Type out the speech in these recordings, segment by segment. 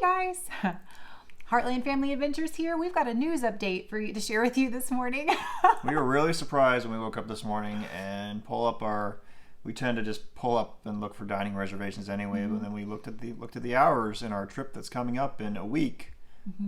guys, Heartland Family Adventures here. We've got a news update for you to share with you this morning. We were really surprised when we woke up this morning and we tend to just pull up and look for dining reservations anyway, but then we looked at the hours in our trip that's coming up in a week,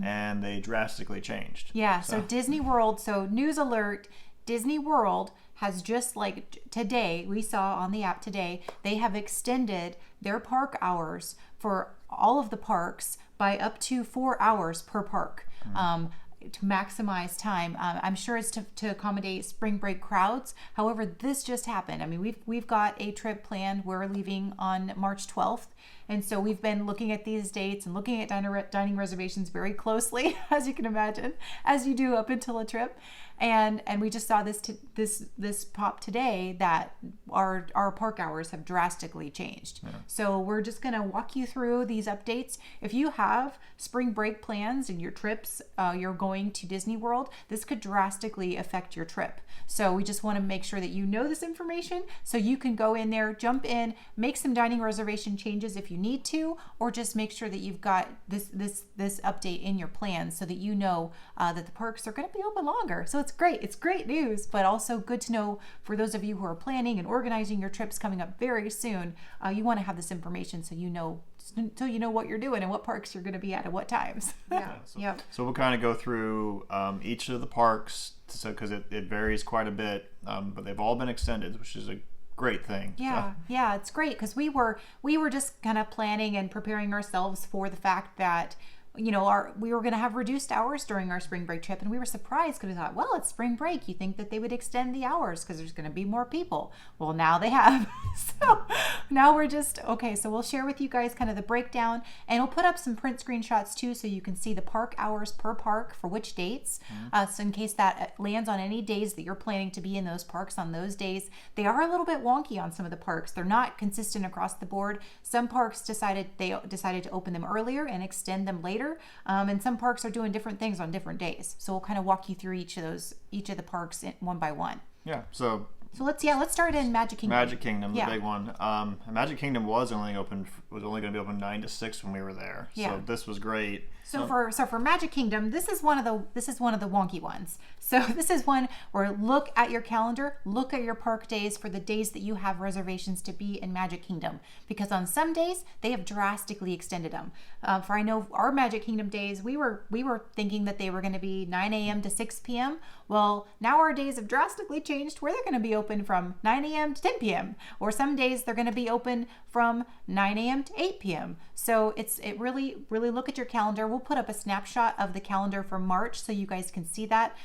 and they drastically changed. Yeah, so Disney World, so news alert, Disney World has just like today, we saw on the app today, they have extended their park hours for all of the parks by up to 4 hours per park to maximize time. I'm sure it's to accommodate spring break crowds. However, this just happened. I mean, we've got a trip planned. We're leaving on March 12th. And so we've been looking at these dates and looking at dining reservations very closely, as you can imagine, as you do up until a trip. And we just saw this pop today that our park hours have drastically changed. Yeah. So we're just going to walk you through these updates. If you have spring break plans and your trips, you're going to Disney World, this could drastically affect your trip. So we just want to make sure that you know this information so you can go in there, jump in, make some dining reservation changes if you need to, or just make sure that you've got this update in your plans so that you know that the parks are going to be open longer. So it's great. It's great news, but also good to know for those of you who are planning and organizing your trips coming up very soon. You want to have this information so you know what you're doing and what parks you're going to be at what times. So we'll kind of go through each of the parks, because it varies quite a bit, but they've all been extended, which is a great thing. Yeah, it's great because we were just kind of planning and preparing ourselves for the fact that we were going to have reduced hours during our spring break trip, and we were surprised because we thought, well, it's spring break. You think that they would extend the hours because there's going to be more people. Well, now they have. So now we're just, okay, so we'll share with you guys kind of the breakdown, and we'll put up some print screenshots too so you can see the park hours per park for which dates. So in case that lands on any days that you're planning to be in those parks on those days. They are a little bit wonky on some of the parks. They're not consistent across the board. Some parks decided to open them earlier and extend them later. And some parks are doing different things on different days. So we'll kind of walk you through each of the parks one by one. Yeah. So let's start in Magic Kingdom. Magic Kingdom, the big one. Magic Kingdom was only going to be open 9 to 6 when we were there. Yeah. So this was great. So for Magic Kingdom, this is one of the wonky ones. So this is one where look at your calendar, look at your park days for the days that you have reservations to be in Magic Kingdom, because on some days they have drastically extended them. For I know our Magic Kingdom days, we were thinking that they were going to be 9 a.m. to 6 p.m. Well, now our days have drastically changed where they're going to be open from 9 a.m. to 10 p.m. Or some days they're going to be open from 9 a.m. to 8 p.m. So it really look at your calendar. We'll put up a snapshot of the calendar for March so you guys can see that.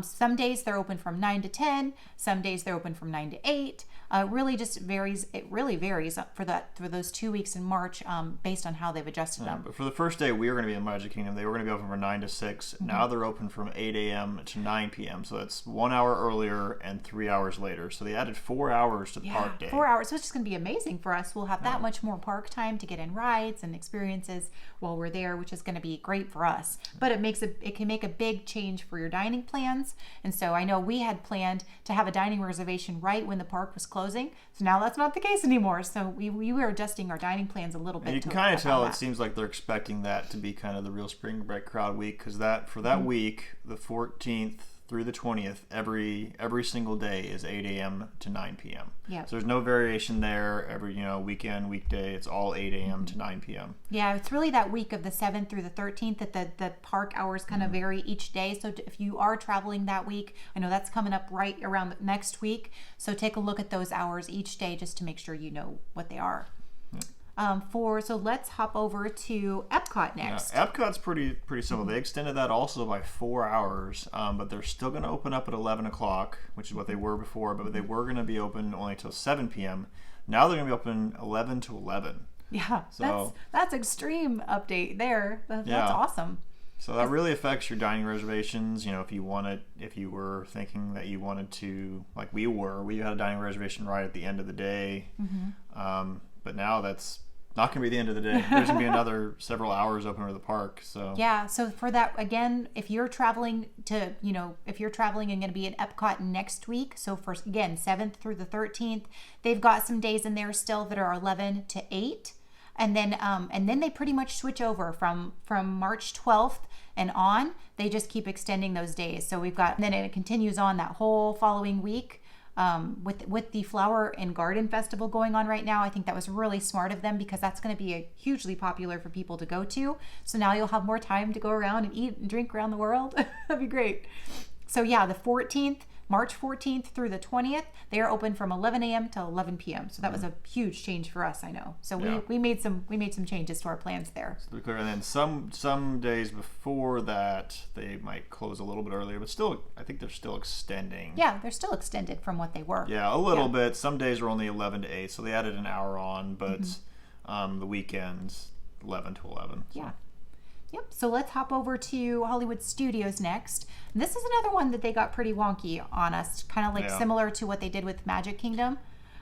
Some days they're open from 9 to 10. Some days they're open from 9 to 8. Really just varies. It really varies for those 2 weeks in March based on how they've adjusted them. But for the first day we were going to be in Magic Kingdom, they were going to be open from 9 to 6. Now they're open from 8 a.m. to 9 p.m. So that's 1 hour earlier and 3 hours later. So they added 4 hours to the park day. 4 hours. So it's just going to be amazing for us. We'll have that much more park time to get in rides and experiences while we're there, which is going to be great for us. But it can make a big change for your dining plans. And so I know we had planned to have a dining reservation right when the park was closing. So now that's not the case anymore. So we were adjusting our dining plans a little bit. And you can kind of tell it seems like they're expecting that to be kind of the real spring break crowd week, because for that week, the 14th through the 20th, every single day is 8 a.m. to 9 p.m. Yeah. So there's no variation there. Every weekend, weekday, it's all 8 a.m. to 9 p.m. Yeah, it's really that week of the 7th through the 13th that the park hours kind of vary each day. So if you are traveling that week, I know that's coming up right around next week. So take a look at those hours each day just to make sure you know what they are. Yeah. So let's hop over to Epcot next. Yeah, Epcot's pretty simple. They extended that also by 4 hours, but they're still going to open up at 11 o'clock, which is what they were before, but they were going to be open only till 7 p.m. Now they're going to be open 11 to 11. Yeah, so that's extreme update there. That's awesome. So that really affects your dining reservations. If you were thinking that you wanted to, like we had a dining reservation right at the end of the day, but now that's not going to be the end of the day. There's going to be another several hours open for the park. So yeah. So for that, again, if you're traveling and going to be in Epcot next week, so for 7th through the 13th, they've got some days in there still that are 11 to 8. and then they pretty much switch over from March 12th and on. They just keep extending those days. So we've got, and then it continues on that whole following week. With the Flower and Garden Festival going on right now, I think that was really smart of them, because that's going to be hugely popular for people to go to. So now you'll have more time to go around and eat and drink around the world. That'd be great. So yeah, the 14th, March 14th through the 20th, they are open from 11 a.m. to 11 p.m. So that was a huge change for us, I know. So we made some changes to our plans there. So to be clear, and then some days before that they might close a little bit earlier, but still, I think they're still extending. Yeah, they're still extended from what they were. Yeah, a little bit. Some days are only 11 to 8, so they added an hour on, but the weekends 11 to 11. So. Yeah. Yep. So let's hop over to Hollywood Studios next. And this is another one that they got pretty wonky on us, kind of like similar to what they did with Magic Kingdom.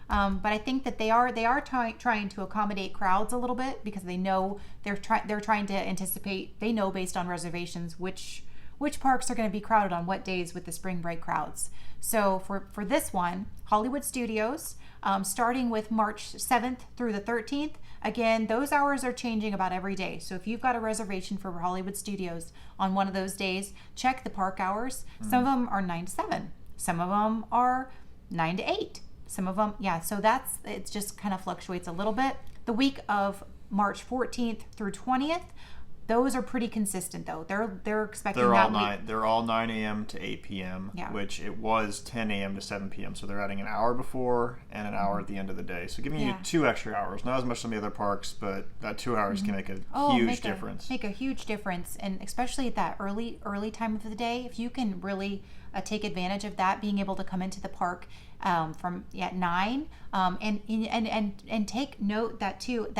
But I think that they are trying to accommodate crowds a little bit, because they know they're trying to anticipate. They know based on reservations which parks are going to be crowded on what days with the spring break crowds. So for this one, Hollywood Studios, starting with March 7th through the 13th. Again, those hours are changing about every day. So if you've got a reservation for Hollywood Studios on one of those days, check the park hours. Some of them are 9 to 7. Some of them are 9 to 8. Some of them, so it just kind of fluctuates a little bit. The week of March 14th through 20th, those are pretty consistent though. They're expecting they're all 9 a.m. to 8 p.m. which it was 10 a.m. to 7 p.m. So they're adding an hour before and an hour at the end of the day. So giving you 2 extra hours. Not as much as some of the other parks, but that 2 hours can make a huge difference. Make a huge difference, and especially at that early time of the day, if you can really take advantage of that, being able to come into the park from at 9, and take note that too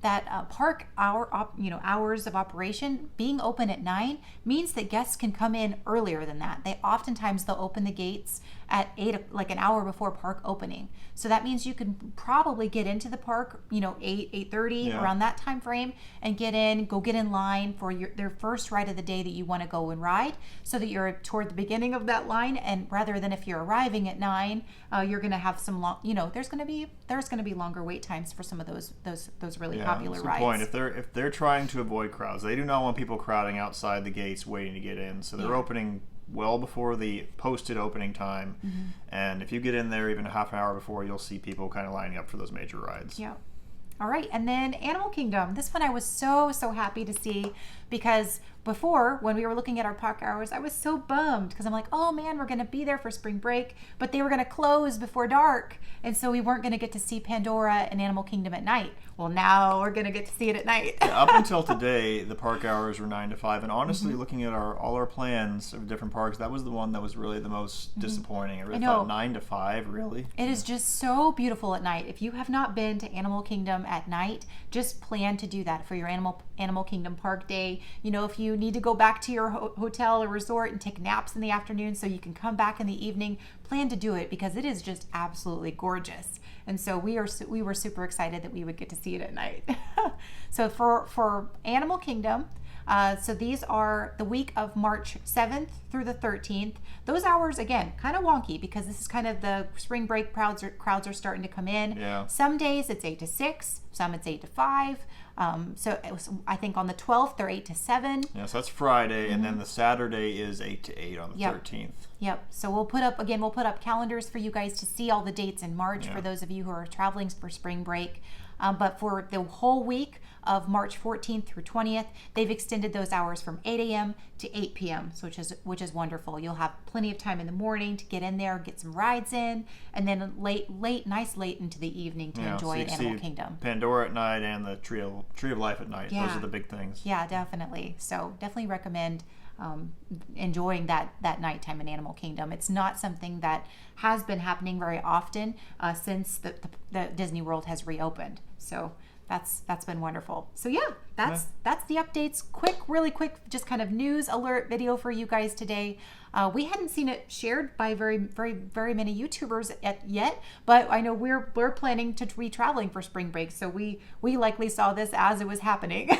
that park hours of operation being open at 9 means that guests can come in earlier than that. They'll open the gates at 8, like an hour before park opening. So that means you can probably get into the park, 8:30 around that time frame, and get in line for their first ride of the day that you want to go and ride, so that you're toward the beginning of that line. And rather than if you're arriving at 9, you're going to have some long, there's going to be longer wait times for some of those really popular rides. Point. If they're trying to avoid crowds, they do not want people crowding outside the gates waiting to get in. So they're opening well before the posted opening time, and if you get in there even a half an hour before, you'll see people kind of lining up for those major rides. Yeah. All right, and then Animal Kingdom. This one I was so happy to see, because before, when we were looking at our park hours, I was so bummed, because I'm like, oh man, we're going to be there for spring break, but they were going to close before dark, and so we weren't going to get to see Pandora and Animal Kingdom at night. Well, now we're going to get to see it at night. Up until today, the park hours were 9 to 5, and honestly, looking at all our plans of different parks, that was the one that was really the most disappointing. I really thought 9 to 5, really? It is just so beautiful at night. If you have not been to Animal Kingdom at night, just plan to do that for your Animal Kingdom park day. If you need to go back to your hotel or resort and take naps in the afternoon so you can come back in the evening, plan to do it, because it is just absolutely gorgeous. And so we were super excited that we would get to see it at night. So for Animal Kingdom, so these are the week of March 7th through the 13th. Those hours, again, kind of wonky, because this is kind of the spring break crowds are starting to come in. Yeah. Some days it's 8 to 6, some it's 8 to 5. So it was, I think on the 12th they're 8 to 7. Yeah, so that's Friday, and then the Saturday is 8 to 8 on the 13th. Yep. So we'll put up calendars for you guys to see all the dates in March for those of you who are traveling for spring break. But for the whole week of March 14th through 20th, they've extended those hours from 8 a.m. to 8 p.m., so which is wonderful. You'll have plenty of time in the morning to get in there, get some rides in, and then late into the evening to enjoy Animal Kingdom. Pandora at night and the Tree of Life at night. Those are the big things. Yeah, definitely. So definitely recommend enjoying that nighttime in Animal Kingdom. It's not something that has been happening very often since the Disney World has reopened. So that's been wonderful. So that's the updates. Really quick, just kind of news alert video for you guys today. We hadn't seen it shared by very many YouTubers yet, but I know we're planning to be traveling for spring break, so we likely saw this as it was happening.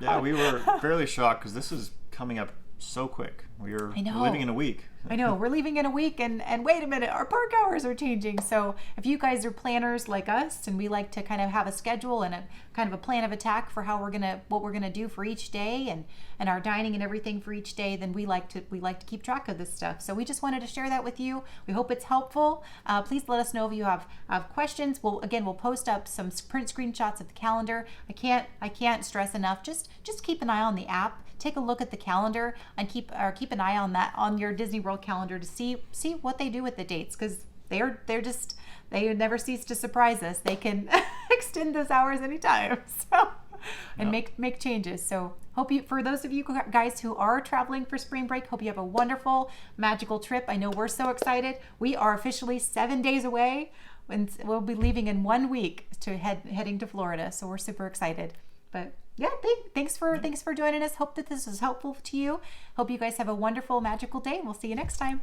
Yeah, we were fairly shocked, because this is coming up so quick. We're I know. living in a week. I know, we're leaving in a week, and wait a minute, our park hours are changing. So if you guys are planners like us, and we like to kind of have a schedule and a kind of a plan of attack for what we're gonna do for each day, and our dining and everything for each day, then we like to keep track of this stuff. So we just wanted to share that with you. We hope it's helpful. Please let us know if you have questions. We'll post up some print screenshots of the calendar. I can't stress enough. Just keep an eye on the app. Take a look at the calendar and keep an eye on that on your Disney World calendar to see what they do with the dates, because they never cease to surprise us. They can extend those hours anytime. So and make changes. So for those of you guys who are traveling for spring break, hope you have a wonderful, magical trip. I know we're so excited. We are officially 7 days away, and we'll be leaving in 1 week to heading to Florida. So we're super excited. But yeah, thanks for joining us. Hope that this was helpful to you. Hope you guys have a wonderful, magical day. We'll see you next time.